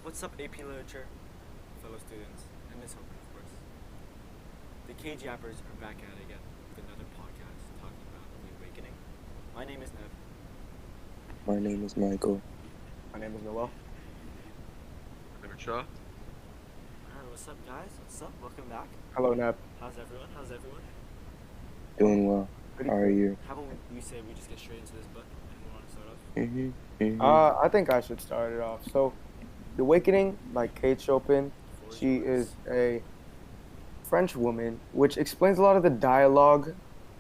What's up, AP Literature, fellow students, and Miss Hogan, of course. The Cage Yappers are back at it again with another podcast talking about the awakening. My name is Nev. My name is Michael. My name is Noel. My name is Shaw. Alright, what's up, guys? What's up? Welcome back. Hello, Neb. How's everyone? Doing well. Pretty How are good. you? How about we say we just get straight into this book? Anyone want to start off? Mm-hmm. I think I should start it off. So, The Awakening by Kate Chopin. The floor She yours. is a French woman, which explains a lot of the dialogue,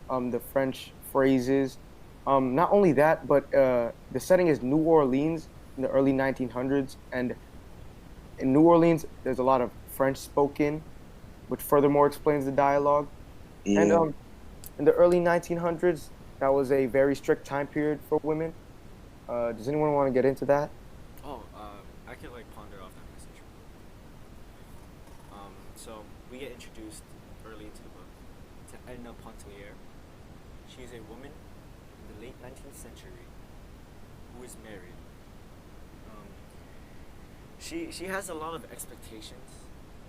the French phrases. Not only that, but the setting is New Orleans in the early 1900s, and in New Orleans, there's a lot of French spoken, which furthermore explains the dialogue. And Yeah. in the early 1900s, that was a very strict time period for women. Does anyone want to get into that? Oh, I could like ponder off that message. So we get introduced early into the book to Edna Pontellier. She is a woman in the late 19th century who is married. She has a lot of expectations.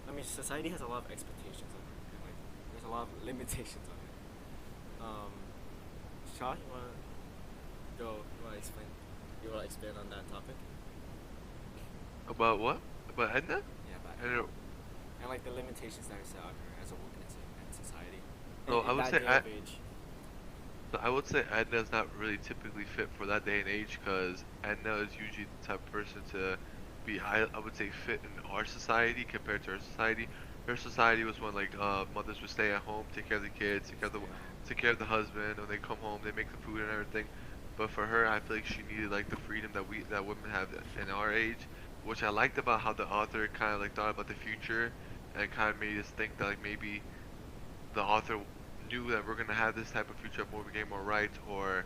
I mean, society has a lot of expectations of her, and like there's a lot of limitations on it. Shah, you wanna go? You wanna explain? You wanna expand on that topic? About what? About Edna? Yeah, but I don't know. and like the limitations that are set on her as a woman in society. No, In I would that say day of age. So I would say Edna's not really typically fit for that day and age because Edna is usually the type of person to be, I would say, fit in our society compared to her society. Her society was when like mothers would stay at home, take care of the kids, take care of the husband. When they come home, they make the food and everything. But for her, I feel like she needed like the freedom that women have in our age, which I liked about how the author kind of like thought about the future and kind of made us think that like maybe the author knew that we're gonna have this type of future of women getting more rights, or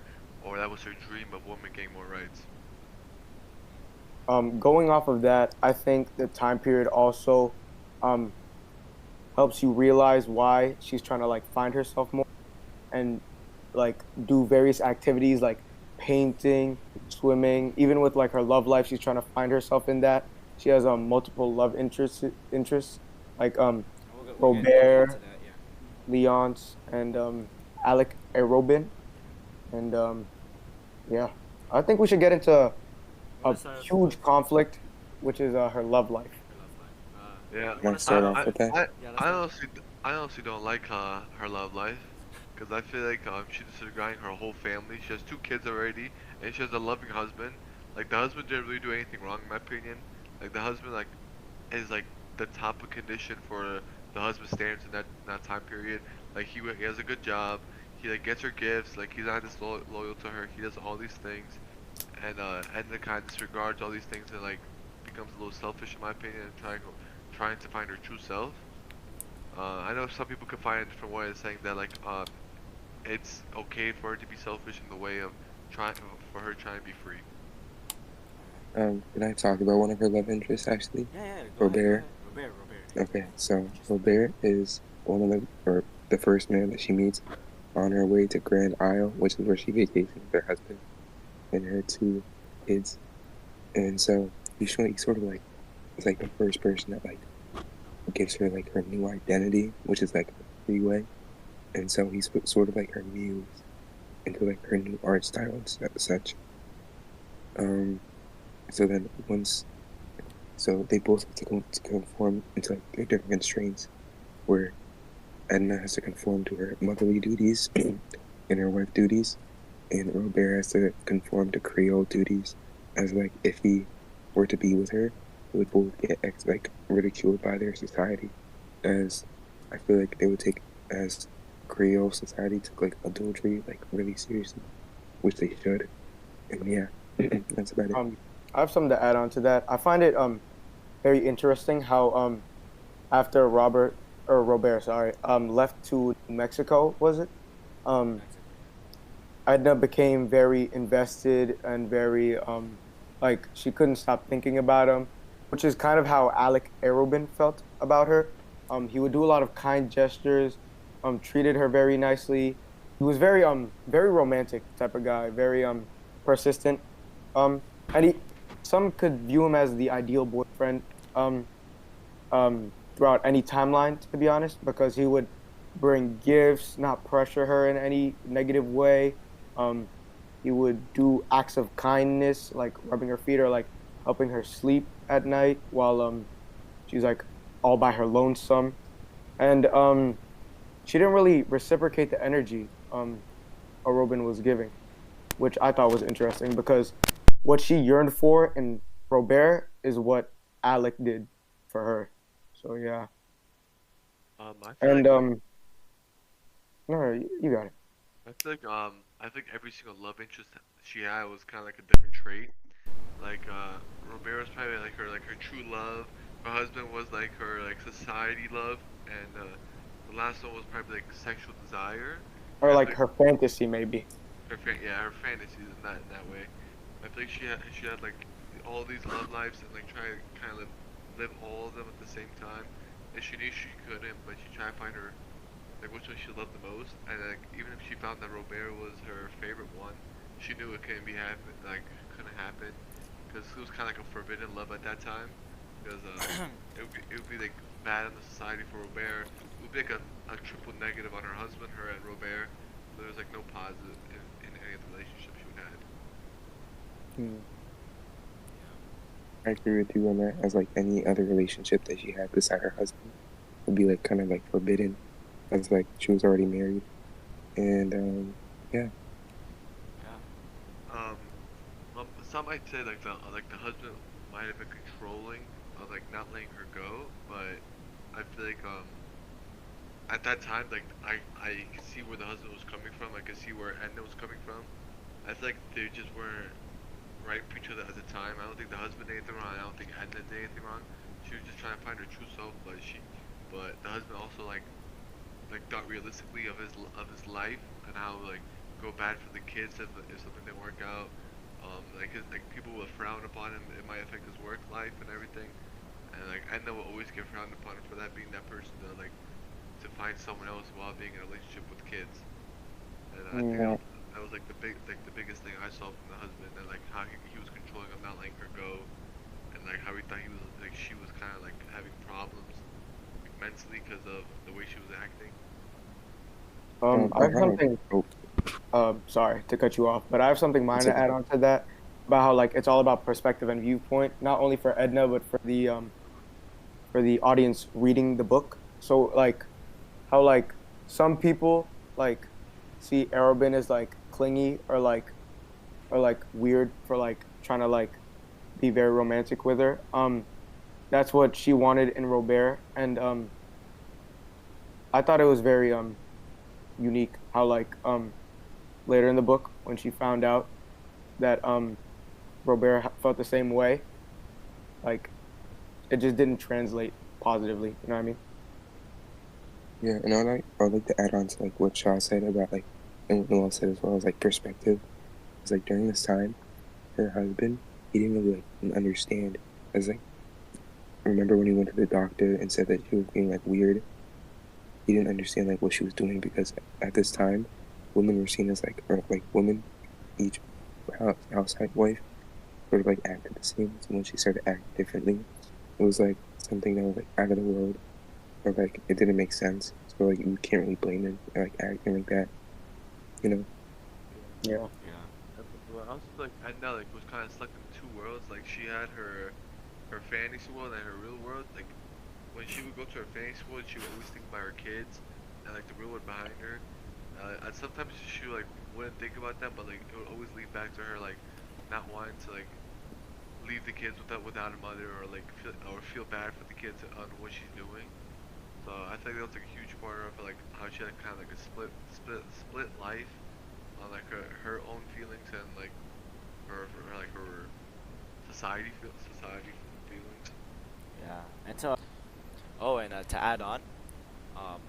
that was her dream of women getting more rights. Going off of that, I think the time period also um, helps you realize why she's trying to like find herself more and like do various activities like painting, swimming, even with like her love life, she's trying to find herself in that. She has multiple love interests like We'll get into Robert, that, yeah. Leonce, and Alec Aerobin, and yeah, I think we should get into You a wanna start off huge with conflict, which is her love life. her love life? Yeah, You Wanna wanna start start off off I, with with? that? I, Yeah, let's I start. honestly, I honestly don't like her love life, because I feel like she's disregarding her whole family. She has two kids already, and she has a loving husband. Like the husband didn't really do anything wrong in my opinion. Like the husband like is like the top of condition for the husband standards in that time period. Like he has a good job. He like gets her gifts. Like he's not just loyal to her. He does all these things, and the kind of disregards all these things and like becomes a little selfish in my opinion, and trying to find her true self. I know some people could find a different way of saying that like it's okay for her to be selfish in the way of trying for her trying to be free. Can I talk about one of her love interests actually? Yeah, go Robert. ahead. Robert. Okay, so Robert is one of the first man that she meets on her way to Grand Isle, which is where she vacations with her husband and her two kids. And so he's sort of like it's like the first person that like gives her like her new identity, which is like a freeway. And so he's sort of like her muse into like her new art style and such. Um, so then once, so they both have to conform into like their different constraints, where Edna has to conform to her motherly duties and her wife duties, and Robert has to conform to Creole duties, as like if he were to be with her, they would both get like ridiculed by their society, as I feel like they would take as Creole society took like adultery like really seriously, which they should, and yeah, that's about it. I have something to add on to that. I find it very interesting how after Robert, sorry, left to Mexico, was it? Um, Mexico. Edna became very invested and very like she couldn't stop thinking about him, which is kind of how Alec Aerobin felt about her. He would do a lot of kind gestures, treated her very nicely. He was very romantic type of guy, very persistent. And he some could view him as the ideal boyfriend throughout any timeline, to be honest, because he would bring gifts, not pressure her in any negative way. Um, he would do acts of kindness, like rubbing her feet or like helping her sleep at night while she's like all by her lonesome. And she didn't really reciprocate the energy Robin was giving, which I thought was interesting because what she yearned for in Robert is what Alec did for her. So yeah, I feel and like no, you got it. I think every single love interest that she had was kind of like a different trait. Like Romero's probably like her true love. Her husband was like her like society love, and the last one was probably like sexual desire. Or Like I like think her fantasy maybe. yeah, her fantasies in that way. I think she had like all these love lives and like try to kind of live all of them at the same time. And she knew she couldn't, but she tried to find her like which one she loved the most. And like even if she found that Robert was her favorite one, she knew it couldn't be happen like couldn't happen because it was kind of like a forbidden love at that time. Because it would be like bad in the society for Robert. It would be like a triple negative on her husband, her and Robert. So there was like no positive in any of the relationships she would had. Hmm. I agree with you on that. As like any other relationship that she had beside her husband would be like kind of like forbidden, as like she was already married, and yeah, Yeah. Um, some might say like the husband might have been controlling, like not letting her go, but I feel like at that time I could see where the husband was coming from. I could see where Edna was coming from. I feel like they just weren't right for each other at the time. I don't think the husband did anything wrong. I don't think Edna did anything wrong. She was just trying to find her true self, but the husband also like thought realistically of his life and how like go bad for the kids if something didn't work out. Like people will frown upon him. It might affect his work life and everything. And like Edna will always get frowned upon for that being that person to find someone else while being in a relationship with kids. And I think Yeah. that was like the biggest thing I saw from the husband and like how he was controlling of not letting her go and like how he thought he was like she was kind of like having problems like mentally because of the way she was acting. I I have have something. oh, Sorry to cut you off, but I have something it's minor to okay. add on to that about how like it's all about perspective and viewpoint, not only for Edna but for the audience reading the book. So like how like some people like see Arobin as like clingy or like weird for like trying to like be very romantic with her. That's what she wanted in Robert, and I thought it was very unique how like later in the book when she found out that Robert felt the same way, like it just didn't translate positively. You know what I mean? Yeah, and I'd like to add on to like what Shaw said about like and what Noel said as well as like perspective. It's like during this time, her husband he didn't really like understand. As like remember when he went to the doctor and said that she was being like weird, he didn't understand like what she was doing because at this time, women were seen as like or like women each household wife sort of like acted the same. So when she started acting differently, it was like something that was like out of the world or like it didn't make sense. So like you can't really blame him for like acting like that, you know? Yeah. Yeah. Yeah. But also like Edna like was kind of stuck in two worlds. Like she had her fantasy world and her real world. Like when she would go to her fantasy world, she would always think about her kids and like the real world behind her. And sometimes she like wouldn't think about them, but like it would always lead back to her like not wanting to like leave the kids without a mother or like feel bad for the kids on what she's doing. So I think that was like a huge part of like how she had kind of like a split life on like her own feelings and like her society feelings. Yeah. And to to add on, um,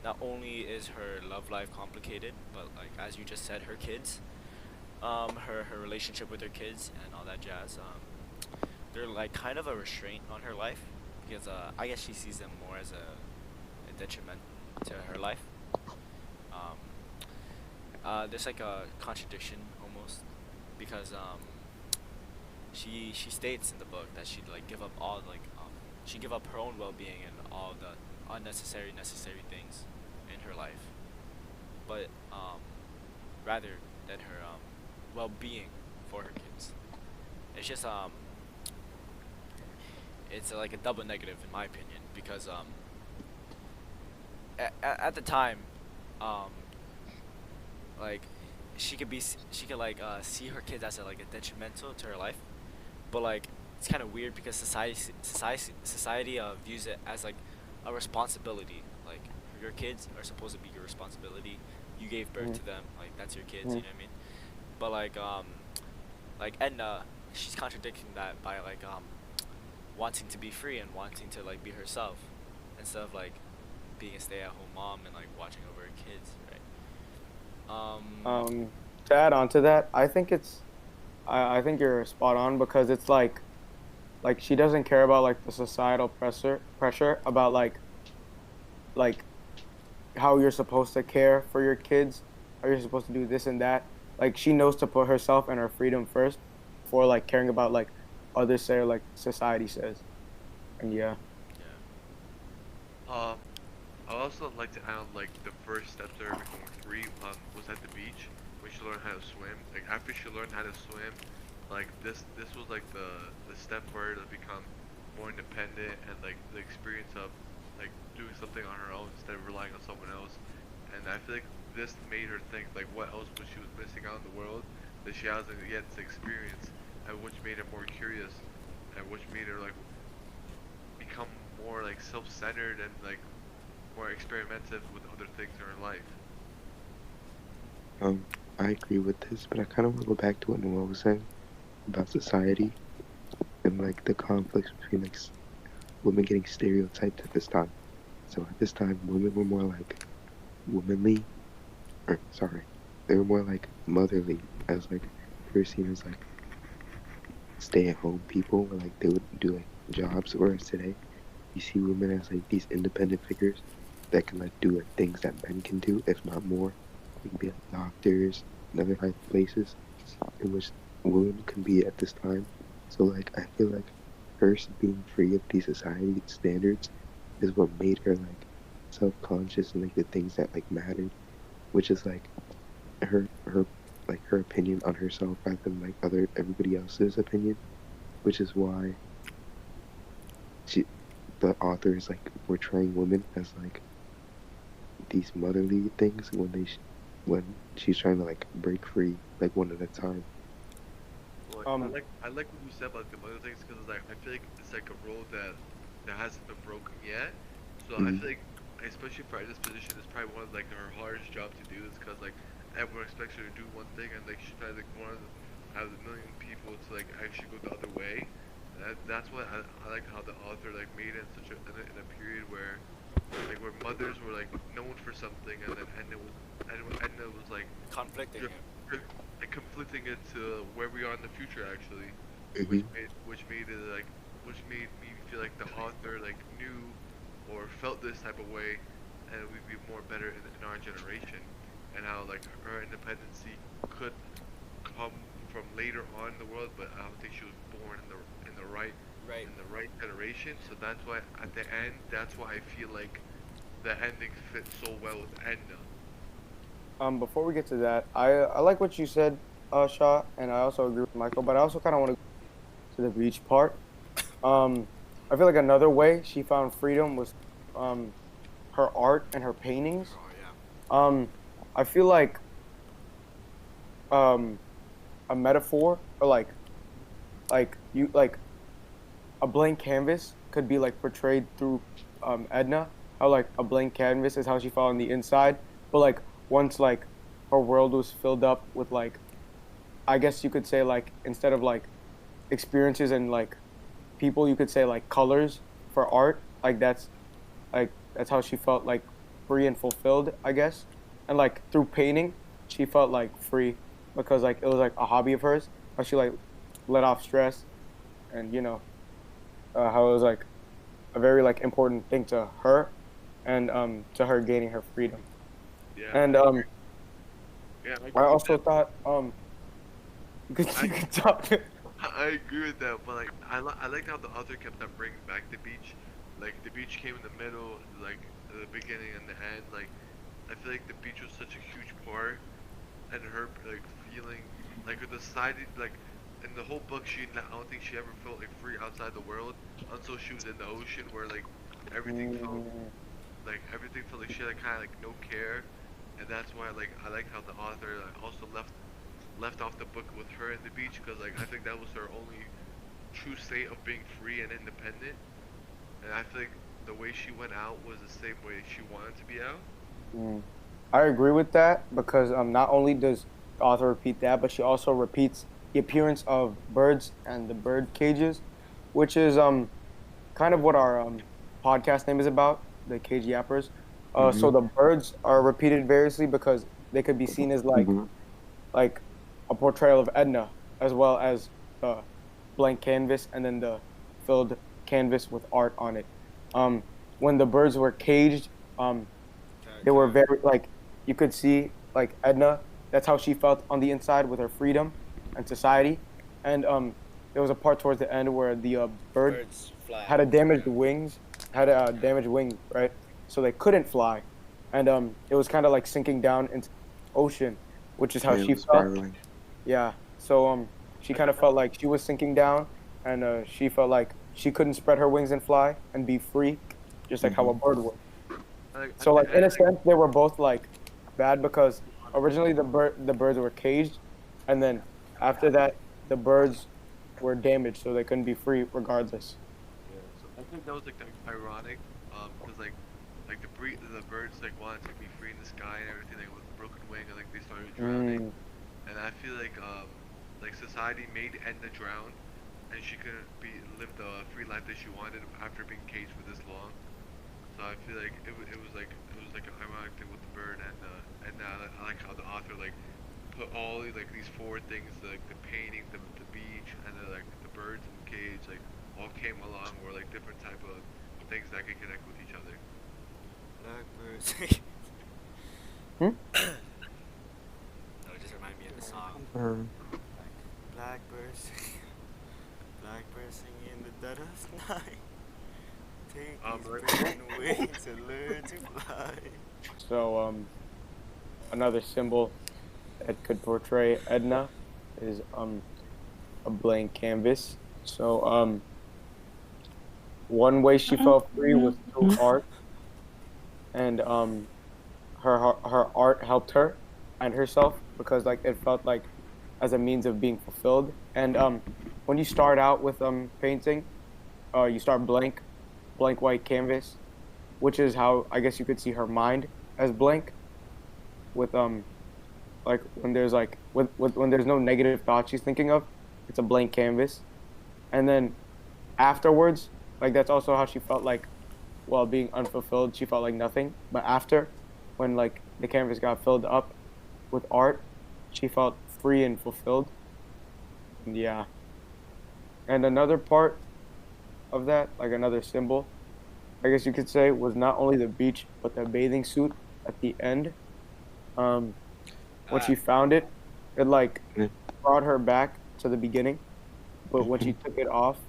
not only is her love life complicated, but like as you just said, her kids, her relationship with her kids and all that jazz, they're like kind of a restraint on her life because I guess she sees them more as a detriment to her life. Um, there's like a contradiction almost because she states in the book that she'd like give up all like she give up her own well-being and all the unnecessary necessary things in her life, but rather than her well-being for her kids. It's just it's like a double negative in my opinion because at the time um like she could like see her kids as like a detrimental to her life, but like it's kind of weird because society views it as like a responsibility. Like your kids are supposed to be your responsibility. You gave birth Mm-hmm. to them. Like that's your kids. You know what I mean? But like Edna, she's contradicting that by like wanting to be free and wanting to like be herself instead of like being a stay-at-home mom and like watching over her kids, right? Um, to add on to that, I think I think you're spot on because it's like she doesn't care about like the societal pressure about like how you're supposed to care for your kids, how you're supposed to do this and that. Like she knows to put herself and her freedom first before like caring about like others say or like society says. And yeah. Yeah. Um, I also like to add like the first step to her becoming free was at the beach when she learned how to swim. Like after she learned how to swim, like this was like the step for her to become more independent and like the experience of like doing something on her own instead of relying on someone else. And I feel like this made her think like what else was she was missing out in the world that she hasn't yet to experience, and which made her more curious, and which made her like become more like self-centered and like more experimentative with other things in her life. Um, I agree with this, but I kind of want to go back to what Noel was saying about society and like the conflicts between like women getting stereotyped at this time. So at this time, women were more like womanly, or sorry, they were more like motherly, as like they were seen as like stay-at-home people, or like they would do like jobs. Whereas today, you see women as like these independent figures that can like do like things that men can do, if not more. They can be like doctors and other high places in which women can be at this time. So like I feel like her being free of these society standards is what made her like self-conscious and like the things that like mattered, which is like her like her opinion on herself rather than like other everybody else's opinion, which is why she the author is like portraying women as like these motherly things when when she's trying to like break free like one at a time. Like Um. I like what you said about the other things because like I feel like it's like a role that hasn't been broken yet. So I Mm-hmm. feel like especially for this position, it's probably one of like her hardest job to do. Is because like everyone expects her to do one thing and like she tries like one out of a million people to like actually go the other way. That's why I like how the author like made it in such in a period where mothers were like known for something and then Edna was like Conflicting drift, it. drift, like conflicting it to where we are in the future actually, Mm-hmm. which made it like which made me feel like the author like knew or felt this type of way, and we'd be more better in our generation, and how like her independency could come from later on in the world, but I don't think she was born Right. in the right generation. So that's why at the end, that's why I feel like the ending fits so well with Edna. Before we get to that, I like what you said, Shah, and I also agree with Michael. But I also kind of want to the beach part. Um, I feel like another way she found freedom was um her art and her paintings. Oh yeah. Um, I feel like um a metaphor or like you like a blank canvas could be like portrayed through Edna. How like a blank canvas is how she felt on the inside, but like once like her world was filled up with like I guess you could say like instead of like experiences and like people, you could say like colors for art. Like that's how she felt like free and fulfilled, I guess. And like through painting, she felt like free because like it was like a hobby of hers. How she like let off stress and how it was like a very like important thing to her and to her gaining her freedom. Yeah, And yeah, I I agree with also that. thought you could I you could talk. I agree with that, but like I liked how the author kept on bringing back the beach. Like the beach came in the middle, like the beginning and the end. Like I feel like the beach was such a huge part, and her like feeling like with the side like in the whole book I don't think she ever felt like free outside the world until she was in the ocean where everything felt Mm, everything felt like she had kind of like no care, and that's why like I like how the author also left off the book with her in the beach because like I think that was her only true state of being free and independent, and I think the way she went out was the same way she wanted to be out. mm. I agree with that because not only does the author repeat that, but she also repeats the appearance of birds and the bird cages, which is kind of what our podcast name is about, the cage yappers. So Mm-hmm. the birds are repeated variously because they could be seen as Mm-hmm. like a portrayal of Edna, as well as the blank canvas and then the filled canvas with art on it. Um, when the birds were caged, they were very like you could see like Edna. That's how she felt on the inside with her freedom and society. And there was a part towards the end where the bird Birds fly. had a damaged Yeah. wings, had a damaged wing, right? So they couldn't fly, and it was kind of like sinking down into the ocean, which is how Yeah, it she was felt. spiraling. Yeah. So she kind of felt like she was sinking down, and she felt like she couldn't spread her wings and fly and be free, just like how Mm-hmm. a bird would. Like So at the like in end, a sense, they were both like bad because originally the birds were caged, and then after that the birds were damaged, so they couldn't be free regardless. yeah. So I think that was like ironic, because the birds like wanted to be free in the sky and everything, like with broken wing, and like they started drowning. Mm, And I feel like society made Edna drown, and she couldn't live the free life that she wanted after being caged for this long. So I feel like it was like an ironic thing with the bird, and now I like how the author like put all like these four things like the painting, the beach, and then like the birds in the cage like all came along were like different type of things that could connect with each other. Blackbirds. hmm? No, it just reminded me of the song. Um, Blackbirds. Blackbirds singing in the dead of night. Take these Right. broken wings and learn to fly. So another symbol that could portray Edna is a blank canvas. So one way she felt free was through art, and her art helped her and herself because like it felt like as a means of being fulfilled. And when you start out with painting, you start blank white canvas, which is how I guess you could see her mind as blank with like when there's like when there's no negative thoughts she's thinking of, it's a blank canvas. And then afterwards, like that's also how she felt like while being unfulfilled, she felt like nothing. But after, when like the canvas got filled up with art, she felt free and fulfilled. And yeah. And another part of that, like another symbol, I guess you could say, was not only the beach but the bathing suit at the end. Um, when Ah, she found it, it like yeah. brought her back to the beginning. But when Mm-hmm. she took it off,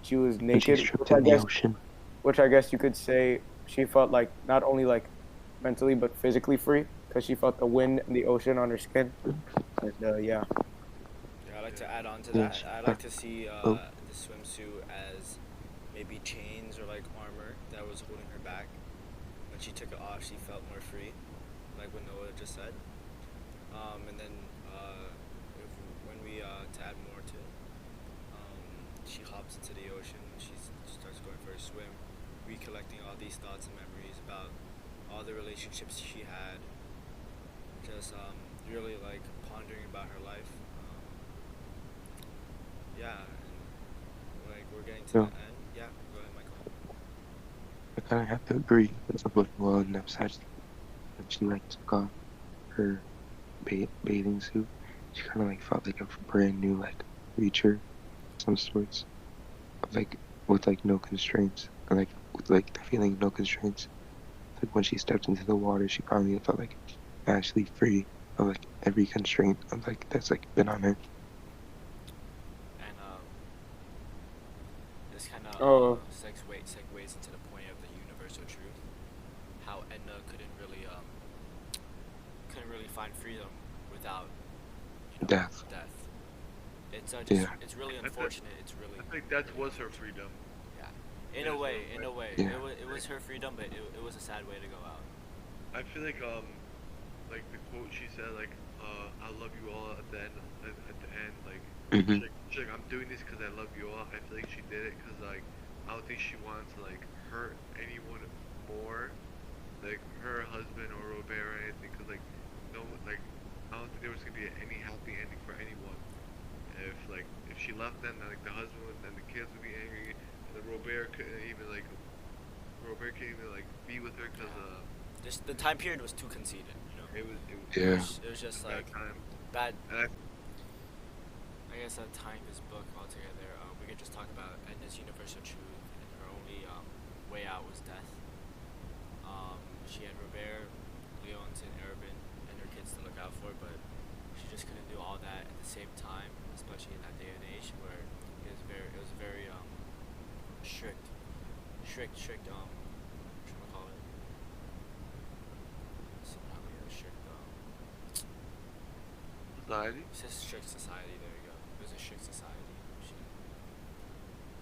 she was When she's naked, trapped in the ocean. which I guess you could say she felt like not only like mentally but physically free because she felt the wind and the ocean on her skin. And yeah. yeah, I'd like to Yeah. add on to Yeah, that. she, I'd like to see oh, the swimsuit as maybe chains or like armor that was holding her back. When she took it off, she felt more free, like what Noah just said. And then if, when we to add more to, she hops into the ocean. She starts going for a swim, recollecting all these thoughts and memories about all the relationships she had. Just really like pondering about her life. Yeah, and like we're getting to the no, end. Yeah, go ahead, Michael. I kind of have to agree with the book well enough that she like took off her bathing suit. She kind of like felt like a brand new like creature, of some sorts, like with like no constraints, or like with like the feeling of no constraints. Like when she stepped into the water, she finally felt like actually free of like every constraint of like that's like been on her. this kind of Oh, segues into the point of the universal truth. How Edna couldn't really find freedom without, Death. death. Yeah. It's really I think unfortunate. It's really I think that really was her unfortunate. freedom Yeah. in a sort of In way. a way, Yeah. it was her freedom, but it was a sad way to go out. I feel like the quote she said, like, I love you all at the end, at the end, like, Hmm. she's like, I'm doing this because I love you all. I feel like she did it because, like, I don't think she wanted to, like, hurt anyone more, like, her husband or Robert or anything, because, like, no, like, I don't think there was gonna be any happy ending for anyone. If she left them, then, like, the husband and the kids would be angry, and then Robert couldn't even, like, be with her because, Yeah. The time period was too conceited. it Yeah. was It was a just bad like time. bad. And I I guess tying this book all together, we could just talk about Edna's universal truth, and her only way out was death. She had Robert, Leonce, and Urban, and her kids to look out for, but she just couldn't do all that at the same time, especially in that day and age where it was very strict, what should we call it? Somehow we have strict Society. It's a strict society. There you go. It was a strict society.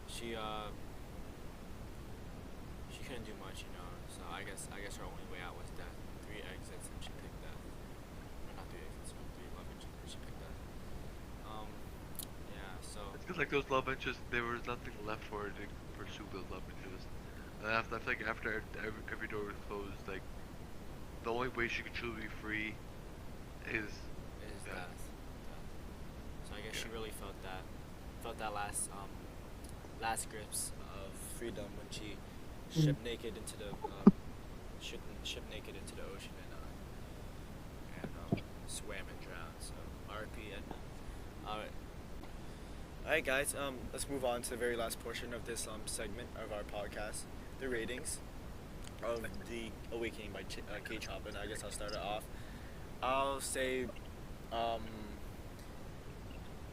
She she couldn't do much, So I guess her only way out was death. 3 exits, and she picked death. Or not 3 exits, but 3 love interests, and she picked death. Um, yeah. So It's because like those love interests, there was nothing left for her to pursue those love interests. And after, I feel like after every door was closed, like the only way she could truly be free is it is death. death. So I guess she Yeah. really felt that last grips of freedom when she shipped naked into the shipped naked into the ocean and swam and drowned. So R.I.P. Edna. Alright, guys. Let's move on to the very last portion of this segment of our podcast, the ratings of the Awakening by K Chop, and I guess I'll start it off. I'll say, um,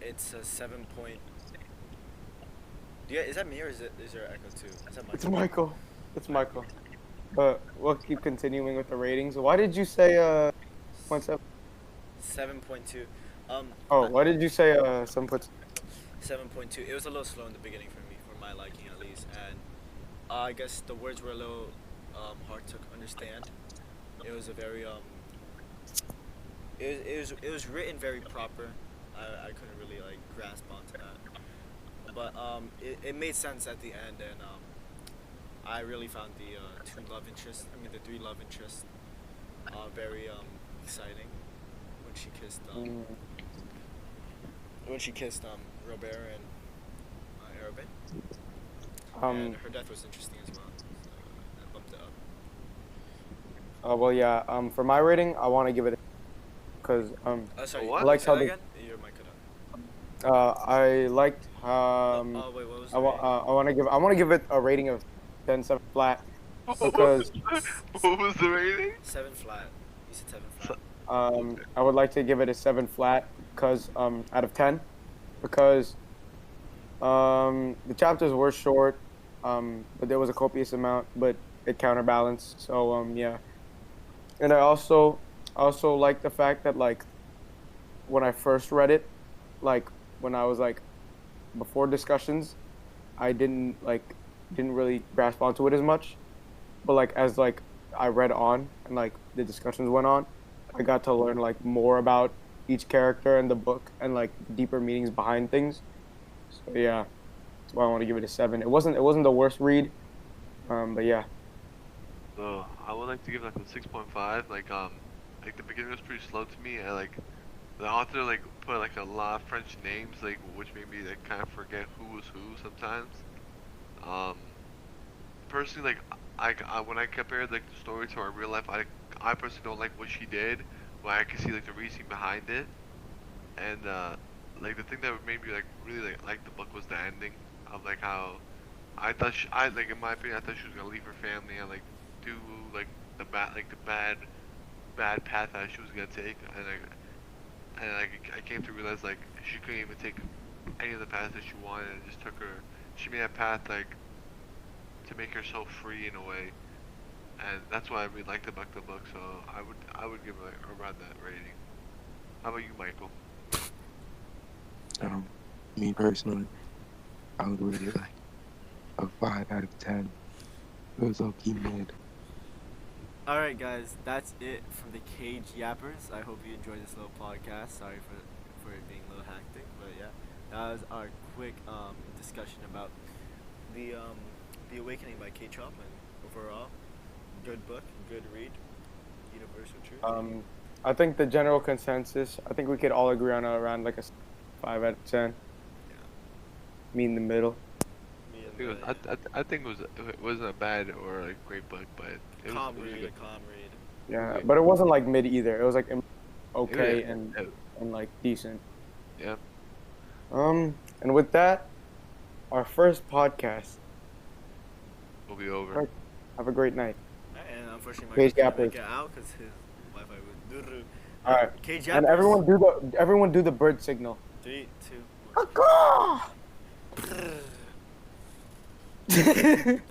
it's a 7 point. Yeah, is that me or is there echo too? Is that it's Michael? Michael. It's Michael. We'll keep continuing with the ratings. Why did you say 0.7? 7.2. Oh, Not why did you say 7.2? 7.2. It was a little slow in the beginning for me, for my liking at least, and I guess the words were a little hard to understand. It was a very it was written very proper. I couldn't really like grasp onto that, but it made sense at the end, and I really found the the three love interests, very exciting when she kissed Robert and Arabin, and Um, her death was interesting as well. So that bumped it up. well, yeah. For my rating, I want to give it because Sorry, What? I liked say how that the again? Your mic cut out. I liked Oh wait, what was the rating? I want to give it a rating of 10 7 flat because What was the rating? 7 flat. You said 7 flat. Okay. I would like to give it a 7 flat because out of 10 because the chapters were short but there was a copious amount but it counterbalanced, so yeah. And I also like the fact that like when I first read it, like when I was like before discussions, I didn't really grasp onto it as much. But like as like I read on and like the discussions went on, I got to learn like more about each character in the book and like deeper meanings behind things. So yeah, that's why I want to give it a 7. It wasn't the worst read, but yeah. So I would like to give like a 6.5. Like the beginning was pretty slow to me, and like the author like put like a lot of French names, like which made me like kind of forget who was who sometimes. Um, personally, like when I compared like the story to our real life, I personally don't like what she did, but I can see like the reasoning behind it, and like the thing that made me like really like the book was the ending of like how I like in my opinion I thought she was gonna leave her family and like do like the bad path that she was gonna take, and like I came to realize like she couldn't even take any of the paths that she wanted, and it just took her she made a path like to make herself free in a way, and that's why I really liked about the book. So I would give it around that rating. How about you, Michael? Um, Me personally, I would rate it like a 5 out of 10. It was low key mid. Alright, guys, that's it from the Cage Yappers. I hope you enjoyed this little podcast. Sorry for it being a little hectic, but yeah, that was our quick discussion about the Awakening by K. Chop, and overall, good book, good read, universal truth. I think the general consensus. I think we could all agree on around like a 5 out of 10. Yeah. Me in the middle. Me I and think I think it wasn't a bad or a great book, but it was calm a read, good. a calm read. Yeah, Okay. but it wasn't like mid either. It was like okay Yeah, and like decent. yeah. And with that, our first podcast. We'll be over. Right. Have a great night. And unfortunately, Cage Michael couldn't Yappers. make it out because his Wi-Fi was. All right. Cage And Yappers. everyone do the bird signal. 3, 2, 1. Caw-caw! Thank